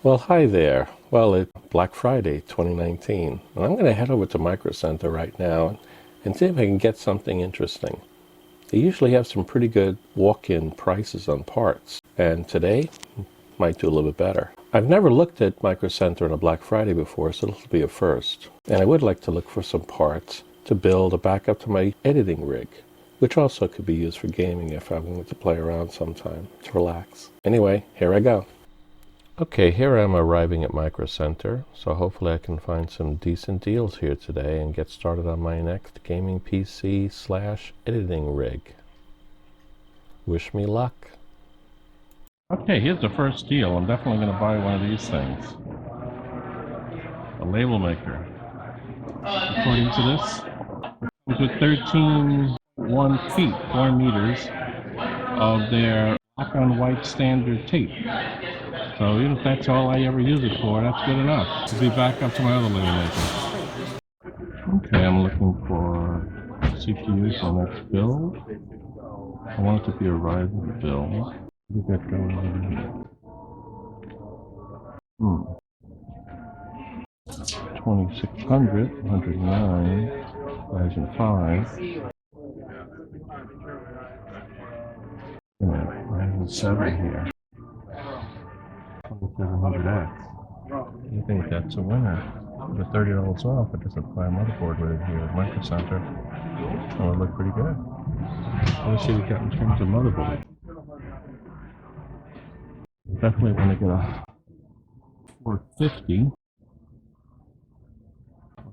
Well, hi there. Well, it's Black Friday 2019, and I'm going to head over to Micro Center right now and see if I can get something interesting. They usually have some pretty good walk-in prices on parts, and today might do a little bit better. I've never looked at Micro Center on a Black Friday before, so this will be a first. And I would like to look for some parts to build a backup to my editing rig, which also could be used for gaming if I wanted to play around sometime to relax. Anyway, here I go. Okay, here I'm arriving at Micro Center, so hopefully I can find some decent deals here today and get started on my next gaming PC / editing rig. Wish me luck. Okay, here's the first deal. I'm definitely going to buy one of these things. A label maker. According to this, it's with 13.1 feet, 4 meters of their black on white standard tape. So even if that's all I ever use it for, that's good enough. To be back up to my other label maker. Okay, I'm looking for CPU for next build. I want it to be a Ryzen build. We got going 2600, 109, Ryzen 5. Ryzen 7 here. 2700X. I think that's a winner. The $30 off, I just apply a motherboard with it here at Micro Center. That would look pretty good. Let's see what we got in terms of motherboard. Definitely want to get a 450.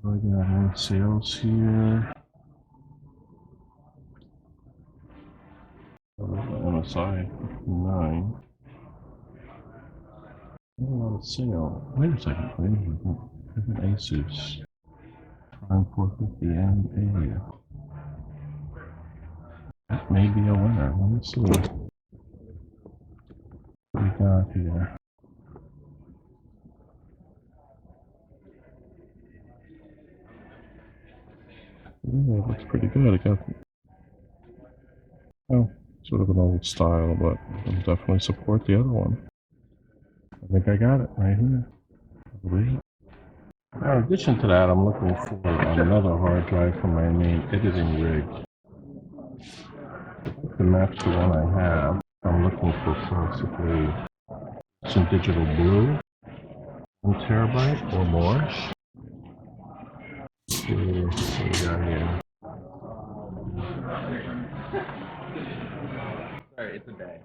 What do I got on sales here? MSI 9. Not a lot of sale. Wait a second. There's an ASUS. Prime 450 and A. That may be a winner. Let me see what we got here. Ooh, that looks pretty good. I got, well, sort of an old style, but I'll definitely support the other one. I think I got it right here. I believe it. Now, in addition to that, I'm looking for another hard drive for my main editing rig. To match the one I have, I'm looking for possibly some digital blue, 1 terabyte or more. Let's see what we got here. Sorry, it's a day.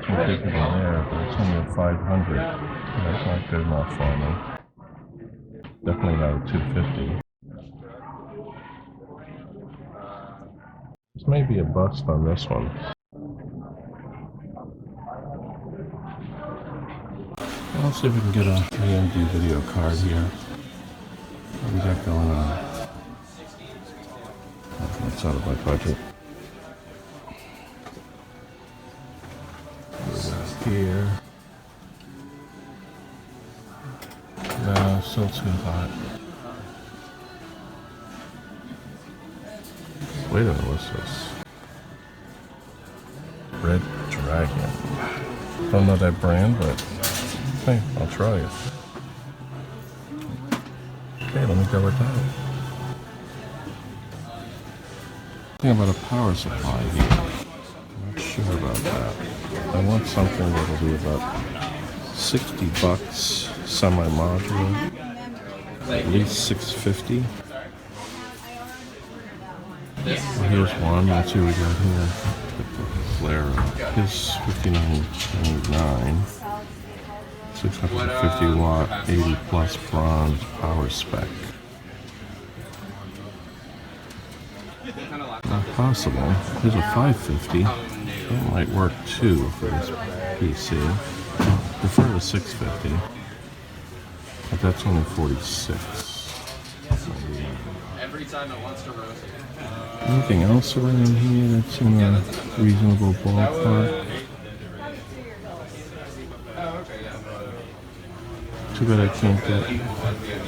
I'm thinking there, but it's only a 500. That's not good enough for me. Definitely not a 250. This may be a bust on this one. Let's see if we can get a AMD video card here. What do we got going on? Oh, that's out of my budget. What do we got here? No, still too hot. Wait a minute, what's this? Red Dragon. Don't know that brand, but hey, I'll try it. Okay, let me go with that. Think about a power supply here. I'm not sure about that. I want something that'll be about 60 bucks, semi-modular, at least 650. Well, here's one. Let's see what we got here. Put the flare up. Here's 59.9. 650 watt, 80 plus bronze power spec. Not possible. Here's a 550. That might work too for this PC. Prefer the 650. But that's only 46. Every time it wants to roast. Anything else around here that's in a reasonable ballpark? Too bad I can't get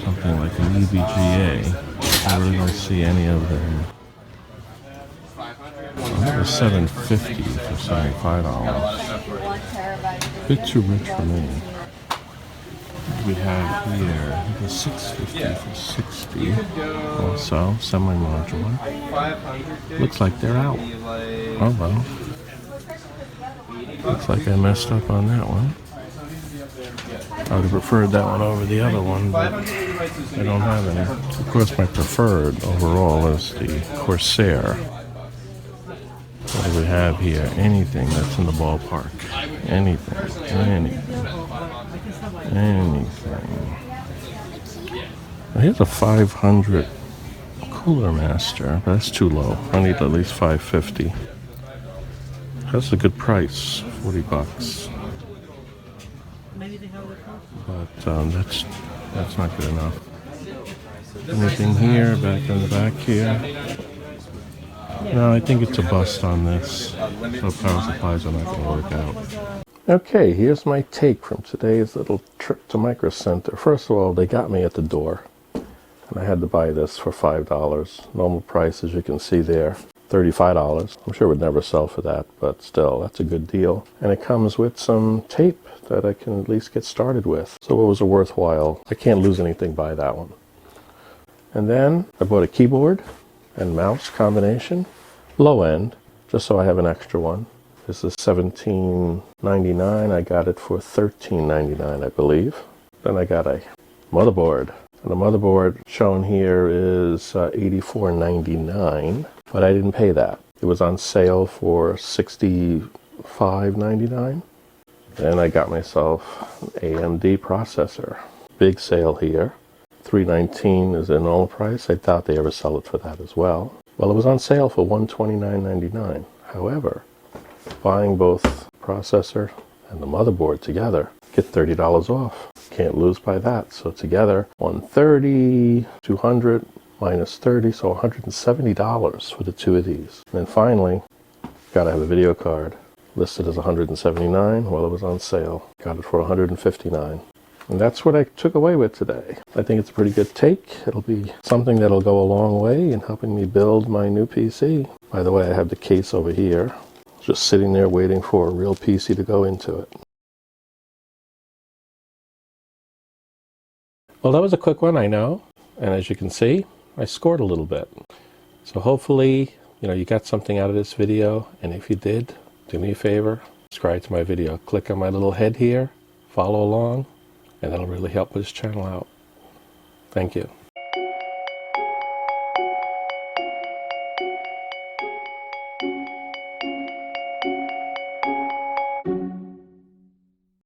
something like an EVGA. I really don't see any of them. Oh, for $750 for $75. Bit too rich for me. We have here the $650 for $60. Also, semi-modular. Looks like they're out. Oh well. Looks like I messed up on that one. I would have preferred that one over the other one, but I don't have any. Of course, my preferred overall is the Corsair. What do we have here? Anything that's in the ballpark. Anything. Now here's a 500 Cooler Master, but that's too low. I need at least 550. That's a good price, $40. But that's not good enough. Anything here, back in the back here? No, I think it's a bust on this. So power supplies are not going to work out. Okay, here's my take from today's little trip to Micro Center. First of all, they got me at the door. And I had to buy this for $5. Normal price, as you can see there, $35. I'm sure it would never sell for that, but still, that's a good deal. And it comes with some tape that I can at least get started with. So it was a worthwhile. I can't lose anything by that one. And then I bought a keyboard and mouse combination, low end, just so I have an extra one. This is $17.99. I got it for $13.99, I believe. Then I got a motherboard. And the motherboard shown here is $84.99, but I didn't pay that. It was on sale for $65.99. Then I got myself an AMD processor. Big sale here. $319 is the normal price. I doubt they ever sell it for that as well. Well, it was on sale for $129.99. However, buying both processor and the motherboard together, get $30 off. Can't lose by that. So together, $130, $200 minus $30, so $170 for the two of these. And then finally, gotta have a video card. Listed as $179 while it was on sale. Got it for $159. And that's what I took away with today. I think it's a pretty good take. It'll be something that'll go a long way in helping me build my new PC. By the way, I have the case over here, just sitting there waiting for a real PC to go into it. Well, that was a quick one, I know. And as you can see, I scored a little bit. So hopefully, you got something out of this video. And if you did, do me a favor, subscribe to my video. Click on my little head here, follow along, and that'll really help this channel out. Thank you.